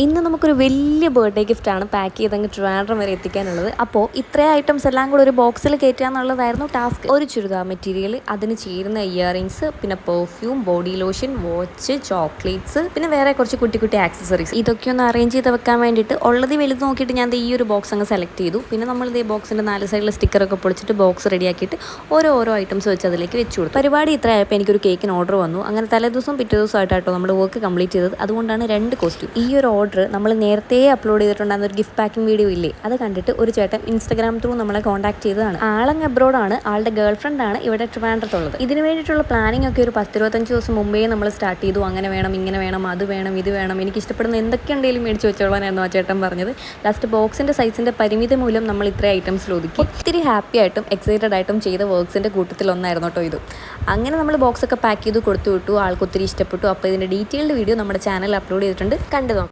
ഇന്ന് നമുക്കൊരു വലിയ ബർത്ത്ഡേ ഗിഫ്റ്റാണ് പാക്ക് ചെയ്തങ്ങ് ട്രിവാൻഡ്രം വരെ എത്തിക്കാനുള്ളത്. അപ്പോൾ ഇത്രയും ഐറ്റംസ് എല്ലാം കൂടെ ഒരു ബോക്സിൽ കയറ്റുക എന്നുള്ളതായിരുന്നു ടാസ്ക്. ഒരു ചുരിദാർ മെറ്റീരിയൽ, അതിന് ചേരുന്ന ഇയറിങ്സ്, പിന്നെ perfume, body lotion, watch, chocolates, പിന്നെ വേറെ കുറച്ച് കുട്ടി കുട്ടി ആക്സസറീസ്. ഇതൊക്കെ ഒന്ന് അറേഞ്ച് ചെയ്ത് വെക്കാൻ വേണ്ടിയിട്ട് ഉള്ളത് വലുത് നോക്കിയിട്ട് ഞാൻ ഈ ഒരു ബോക്സ് അങ്ങ് സെലക്ട് ചെയ്തു. പിന്നെ നമ്മൾ ഈ ബോക്സിൻ്റെ 4 സൈഡിൽ സ്റ്റിക്കറൊക്കെ പൊളിച്ചിട്ട് ബോക്സ് റെഡിയാക്കിയിട്ട് ഓരോ ഐറ്റംസ് വെച്ച് അതിലേക്ക് വെച്ച് കൊടുത്തു. പരിപാടി ഇത്ര ആയപ്പോൾ എനിക്കൊരു കേക്കിന് ഓർഡർ വന്നു. അങ്ങനെ തലേദിവസം പിറ്റേ ദിവസമായിട്ടോ നമ്മൾ വർക്ക് കംപ്ലീറ്റ് ചെയ്തത്. അതുകൊണ്ടാണ് 2 കോസ്റ്റ്യൂം. ഈ ഒരു ഓർഡർ നമ്മൾ നേരത്തെ അപ്ലോഡ് ചെയ്തിട്ടുണ്ടായിരുന്ന ഒരു ഗിഫ്റ്റ് പാക്കിംഗ് വീഡിയോ ഇല്ലേ, അത് കണ്ടിട്ട് ഒരു ചേട്ടൻ ഇൻസ്റ്റാഗ്രാം ത്രൂ നമ്മളെ കോൺടാക്ട് ചെയ്തതാണ്. ആളങ്ങ് അബ്രോഡാണ്, ആളുടെ ഗേൾ ഫ്രണ്ട് ആണ് ഇവിടെ ട്രിവാൻഡ്രത്തുള്ളത്. ഇതിന് വേണ്ടിയിട്ടുള്ള പ്ലാനിങ് ഒക്കെ ഒരു 10-25 ദിവസം മുമ്പേ നമ്മൾ സ്റ്റാർട്ട് ചെയ്തു. അങ്ങനെ വേണം, ഇങ്ങനെ വേണം, അത് വേണം, ഇത് വേണം, എനിക്ക് ഇഷ്ടപ്പെടുന്ന എന്തൊക്കെയുണ്ടെങ്കിലും മേടിച്ച് വെച്ചോളാനായിരുന്നു ആ ചേട്ടൻ പറഞ്ഞത്. ലാസ്റ്റ് ബോക്സിന്റെ സൈസിന്റെ പരിമിതി മൂലം നമ്മൾ ഇത്രയും ഐറ്റംസിൽ ഒതുക്കി. ഒത്തിരി ഹാപ്പി ആയിട്ടും എക്സൈറ്റഡ് ആയിട്ടും ചെയ്ത വർക്ക്സിന്റെ കൂട്ടത്തിൽ ഒന്നായിരുന്നു കേട്ടോ ഇത്. അങ്ങനെ നമ്മൾ ബോക്സ് ഒക്കെ പാക്ക് ചെയ്ത് കൊടുത്തു വിട്ടു. ആൾക്ക് ഒത്തിരി ഇഷ്ടപ്പെട്ടു. അപ്പോൾ ഇതിന്റെ ഡീറ്റെയിൽഡ് വീഡിയോ നമ്മുടെ ചാനലിൽ അപ്ലോഡ് ചെയ്തിട്ടുണ്ട്, കണ്ടു നോക്കാം.